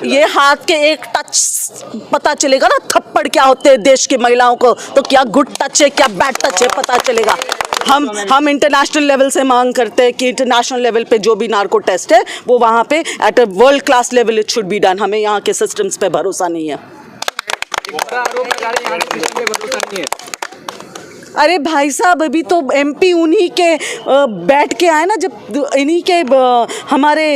ये हाथ के एक टच पता चलेगा ना, थप्पड़ क्या होते हैं देश की महिलाओं को, तो क्या गुड टच है क्या बैड टच है पता चलेगा। हम इंटरनेशनल लेवल से मांग करते हैं कि इंटरनेशनल लेवल पे जो भी नार्को टेस्ट है वो वहाँ पे at a world class level it should be done. हमें यहाँ के सिस्टम्स पे भरोसा नहीं है। अरे भाई साहब, अभी तो एमपी उन्हीं के बैठ के आए ना, जब इन्हीं के हमारे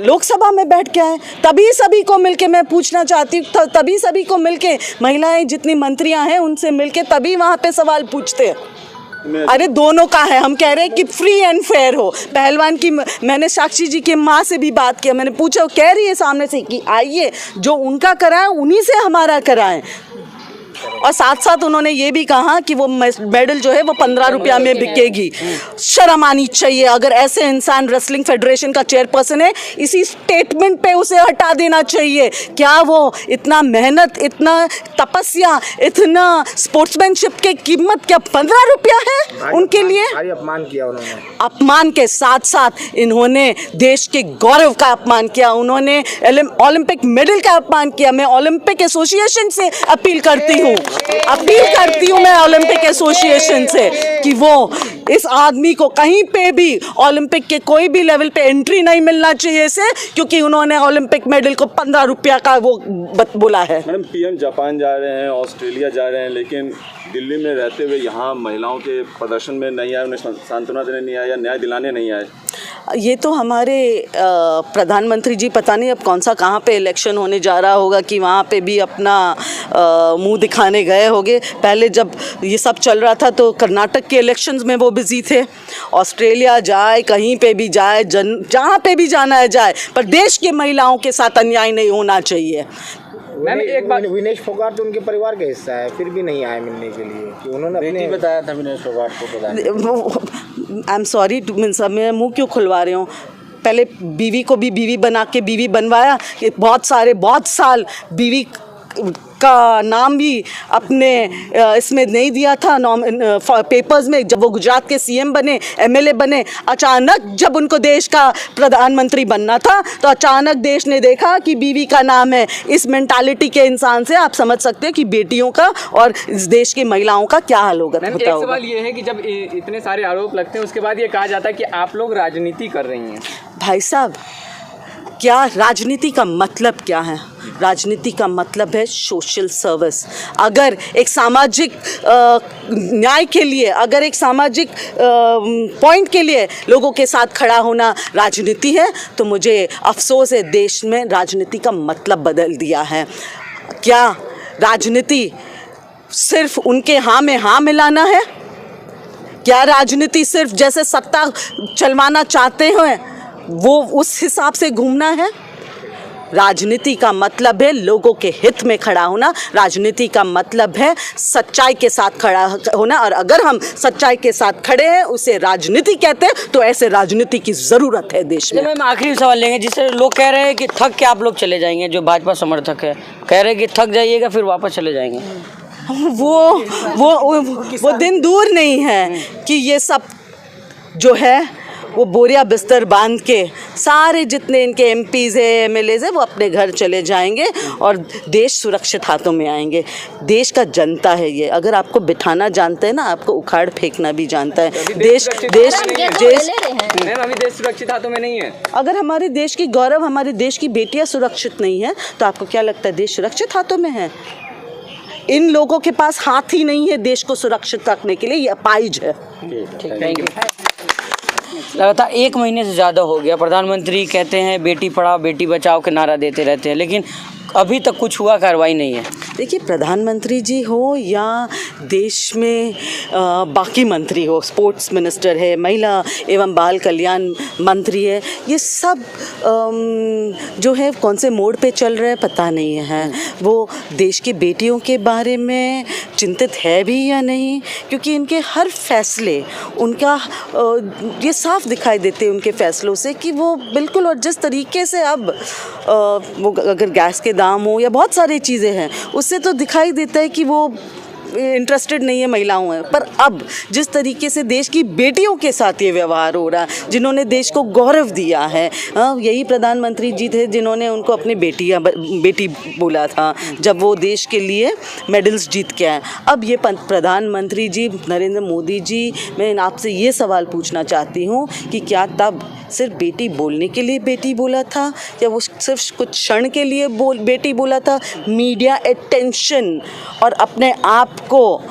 लोकसभा में बैठ के आए, तभी सभी को मिलके मैं पूछना चाहती हूँ, तभी सभी को मिलके महिलाएं जितनी मंत्रियां हैं उनसे मिलके तभी वहाँ पे सवाल पूछते हैं। अरे दोनों का है, हम कह रहे हैं कि फ्री एंड फेयर हो। पहलवान की मैंने साक्षी जी की माँ से भी बात किया, मैंने पूछा, कह रही है सामने से कि आइए जो उनका कराए उन्हीं से हमारा कराएं। और साथ साथ उन्होंने ये भी कहा कि वो मेडल जो है वो 15 रुपया में बिकेगी। शर्म आनी चाहिए। अगर ऐसे इंसान रेसलिंग फेडरेशन का चेयरपर्सन है, इसी स्टेटमेंट पे उसे हटा देना चाहिए। क्या वो इतना मेहनत, इतना तपस्या, इतना स्पोर्ट्समैनशिप की कीमत क्या 15 रुपया है उनके लिए? अपमान किया उन्होंने। अपमान के साथ साथ इन्होंने देश के गौरव का अपमान किया, उन्होंने ओलंपिक मेडल का अपमान किया। मैं ओलंपिक एसोसिएशन से अपील करती हूँ मैं ओलंपिक एसोसिएशन से कि वो इस आदमी को कहीं पे भी ओलंपिक के कोई भी लेवल पे एंट्री नहीं मिलना चाहिए इसे, क्योंकि उन्होंने ओलंपिक मेडल को 15 रुपया का वो बोला है। मैडम, पीएम जापान जा रहे हैं, ऑस्ट्रेलिया जा रहे हैं, लेकिन दिल्ली में रहते हुए यहाँ महिलाओं के प्रदर्शन में नहीं आए, उन्हें सांत्वना देने नहीं आए या न्याय दिलाने नहीं आए। ये तो हमारे प्रधानमंत्री जी पता नहीं अब कौन सा कहाँ पे इलेक्शन होने जा रहा होगा कि वहाँ पे भी अपना मुंह दिखाने गए होंगे। पहले जब ये सब चल रहा था तो कर्नाटक के इलेक्शंस में वो बिजी थे। ऑस्ट्रेलिया जाए, कहीं पे भी जाए, जहाँ पे भी जाना है जाए, पर देश की महिलाओं के साथ अन्याय नहीं होना चाहिए। मैम एक बात, विनेश फोगाट तो उनके परिवार का हिस्सा है, फिर भी नहीं आए मिलने के लिए कि उन्होंने अपने बताया था विनेश फोगाट को। आई एम सॉरी, मैं मुंह क्यों खुलवा रही हूँ? पहले बीवी को भी बीवी बना के बीवी बनवाया, बहुत साल बीवी का नाम भी अपने इसमें नहीं दिया था पेपर्स में। जब वो गुजरात के सीएम बने, एमएलए बने, अचानक जब उनको देश का प्रधानमंत्री बनना था तो अचानक देश ने देखा कि बीवी का नाम है। इस मेंटालिटी के इंसान से आप समझ सकते हैं कि बेटियों का और इस देश की महिलाओं का क्या हाल होगा। एक सवाल ये है कि जब इतने सारे आरोप लगते हैं उसके बाद ये कहा जाता है कि आप लोग राजनीति कर रही हैं। भाई साहब, क्या राजनीति का मतलब क्या है? राजनीति का मतलब है सोशल सर्विस। अगर एक सामाजिक न्याय के लिए, अगर एक सामाजिक पॉइंट के लिए लोगों के साथ खड़ा होना राजनीति है, तो मुझे अफसोस है देश में राजनीति का मतलब बदल दिया है। क्या राजनीति सिर्फ उनके हाँ में हाँ मिलाना है? क्या राजनीति सिर्फ जैसे सत्ता चलवाना चाहते हैं वो उस हिसाब से घूमना है? राजनीति का मतलब है लोगों के हित में खड़ा होना। राजनीति का मतलब है सच्चाई के साथ खड़ा होना, और अगर हम सच्चाई के साथ खड़े हैं उसे राजनीति कहते हैं, तो ऐसे राजनीति की ज़रूरत है देश में। मैम आखिरी सवाल लेंगे, जिससे लोग कह रहे हैं कि थक के आप लोग चले जाएंगे, जो भाजपा समर्थक है कह रहे हैं कि थक जाइएगा फिर वापस चले जाएंगे। वो दिन दूर नहीं है कि ये सब जो है वो बोरिया बिस्तर बांध के सारे जितने इनके एमपीज़ है, एमएलएज़ है, वो अपने घर चले जाएंगे और देश सुरक्षित हाथों में आएंगे। देश का जनता है ये। अगर आपको बिठाना जानता है ना, आपको उखाड़ फेंकना भी जानता है। देश सुरक्षित हाथों में नहीं है। अगर हमारे देश की गौरव, हमारे देश की बेटियां सुरक्षित नहीं है, तो आपको क्या लगता है देश सुरक्षित हाथों में है? इन लोगों के पास हाथ ही नहीं है देश को सुरक्षित रखने के लिए, ये अपाहिज है। Thank you. लगातार 1 महीने से ज़्यादा हो गया, प्रधानमंत्री कहते हैं बेटी पढ़ाओ बेटी बचाओ के नारा देते रहते हैं, लेकिन अभी तक कुछ हुआ कार्रवाई नहीं है। देखिए, प्रधानमंत्री जी हो या देश में बाकी मंत्री हो, स्पोर्ट्स मिनिस्टर है, महिला एवं बाल कल्याण मंत्री है, ये सब जो है कौन से मोड़ पे चल रहे हैं पता नहीं है। वो देश की बेटियों के बारे में चिंतित है भी या नहीं, क्योंकि इनके हर फैसले, उनका ये साफ दिखाई देते हैं उनके फैसलों से कि वो बिल्कुल, और जिस तरीके से अब वो अगर गैस के दाम हो या बहुत सारी चीज़ें हैं, उससे तो दिखाई देता है कि वो इंटरेस्टेड नहीं है महिलाओं में। पर अब जिस तरीके से देश की बेटियों के साथ ये व्यवहार हो रहा है, जिन्होंने देश को गौरव दिया है, यही प्रधानमंत्री जी थे जिन्होंने उनको अपनी बेटी बोला था जब वो देश के लिए मेडल्स जीत के आए। अब ये प्रधानमंत्री जी नरेंद्र मोदी जी, मैं आपसे ये सवाल पूछना चाहती हूँ कि क्या तब सिर्फ बेटी बोलने के लिए बेटी बोला था, या वो सिर्फ कुछ क्षण के लिए बेटी बोला था, मीडिया अटेंशन और अपने आप को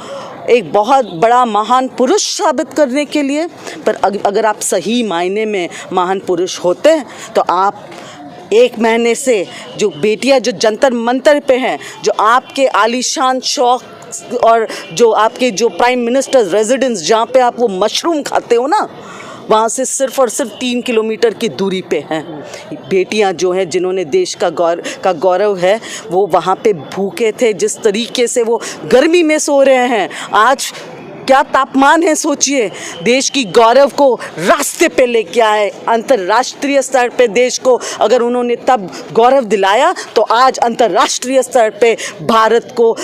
एक बहुत बड़ा महान पुरुष साबित करने के लिए? पर अगर आप सही मायने में महान पुरुष होते तो आप 1 महीने से जो बेटियां जो जंतर मंतर पे हैं, जो आपके आलीशान शौक और जो आपके जो प्राइम मिनिस्टर रेजिडेंस जहाँ पे आप वो मशरूम खाते हो ना, वहाँ से सिर्फ और सिर्फ 3 किलोमीटर की दूरी पे हैं बेटियाँ जो हैं, जिन्होंने देश का गौरव है, वो वहाँ पे भूखे थे। जिस तरीके से वो गर्मी में सो रहे हैं, आज क्या तापमान है सोचिए। देश की गौरव को रास्ते पे लेके आए, अंतर्राष्ट्रीय स्तर पे देश को अगर उन्होंने तब गौरव दिलाया, तो आज अंतर्राष्ट्रीय स्तर पे भारत को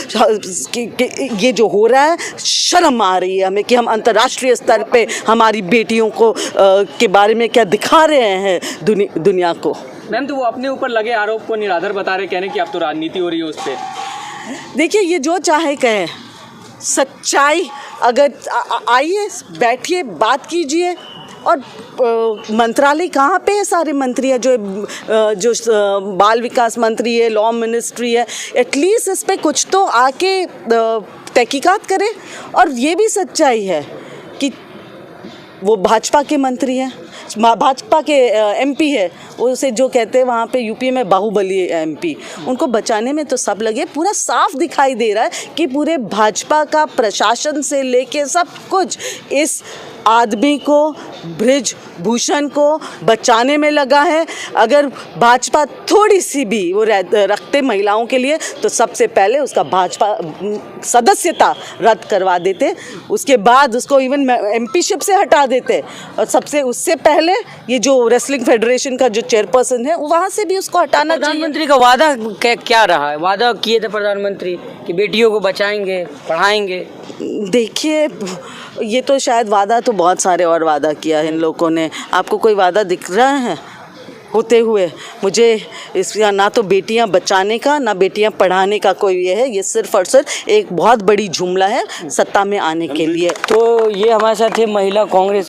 ये जो हो रहा है, शर्म आ रही है हमें कि हम अंतर्राष्ट्रीय स्तर पे हमारी बेटियों को के बारे में क्या दिखा रहे हैं दुनिया को। मैम, तो वो अपने ऊपर लगे आरोप को निराधार बता रहे, कहने कि अब तो राजनीति हो रही है उस पर। देखिए, ये जो चाहे कहे, सच्चाई अगर आइए बैठिए बात कीजिए। और मंत्रालय कहाँ पे है? सारे मंत्री है जो बाल विकास मंत्री है, लॉ मिनिस्ट्री है, एटलीस्ट इस पे कुछ तो आके तहकीकात करें। और ये भी सच्चाई है कि वो भाजपा के मंत्री हैं, भाजपा के एमपी है, उसे जो कहते हैं वहाँ पे यूपी में बाहुबली एमपी, उनको बचाने में तो सब लगे। पूरा साफ दिखाई दे रहा है कि पूरे भाजपा का प्रशासन से लेके सब कुछ इस आदमी को, बृजभूषण को बचाने में लगा है। अगर भाजपा थोड़ी सी भी वो रखते महिलाओं के लिए, तो सबसे पहले उसका भाजपा सदस्यता रद्द करवा देते, उसके बाद उसको इवन एमपीशिप से हटा देते, और सबसे उससे पहले ये जो रेसलिंग फेडरेशन का जो चेयरपर्सन है, वहाँ से भी उसको हटाना चाहिए। प्रधानमंत्री का वादा क्या रहा है? वादा किए थे प्रधानमंत्री कि बेटियों को बचाएंगे, पढ़ाएंगे। देखिए, ये तो शायद वादा तो बहुत सारे और वादा किया है इन लोगों ने। आपको कोई वादा दिख रहा है होते हुए? मुझे इसका ना तो बेटियां बचाने का, ना बेटियां पढ़ाने का कोई ये है। ये सिर्फ और सिर्फ एक बहुत बड़ी जुमला है सत्ता में आने के लिए। तो ये हमारे साथ थे महिला कांग्रेस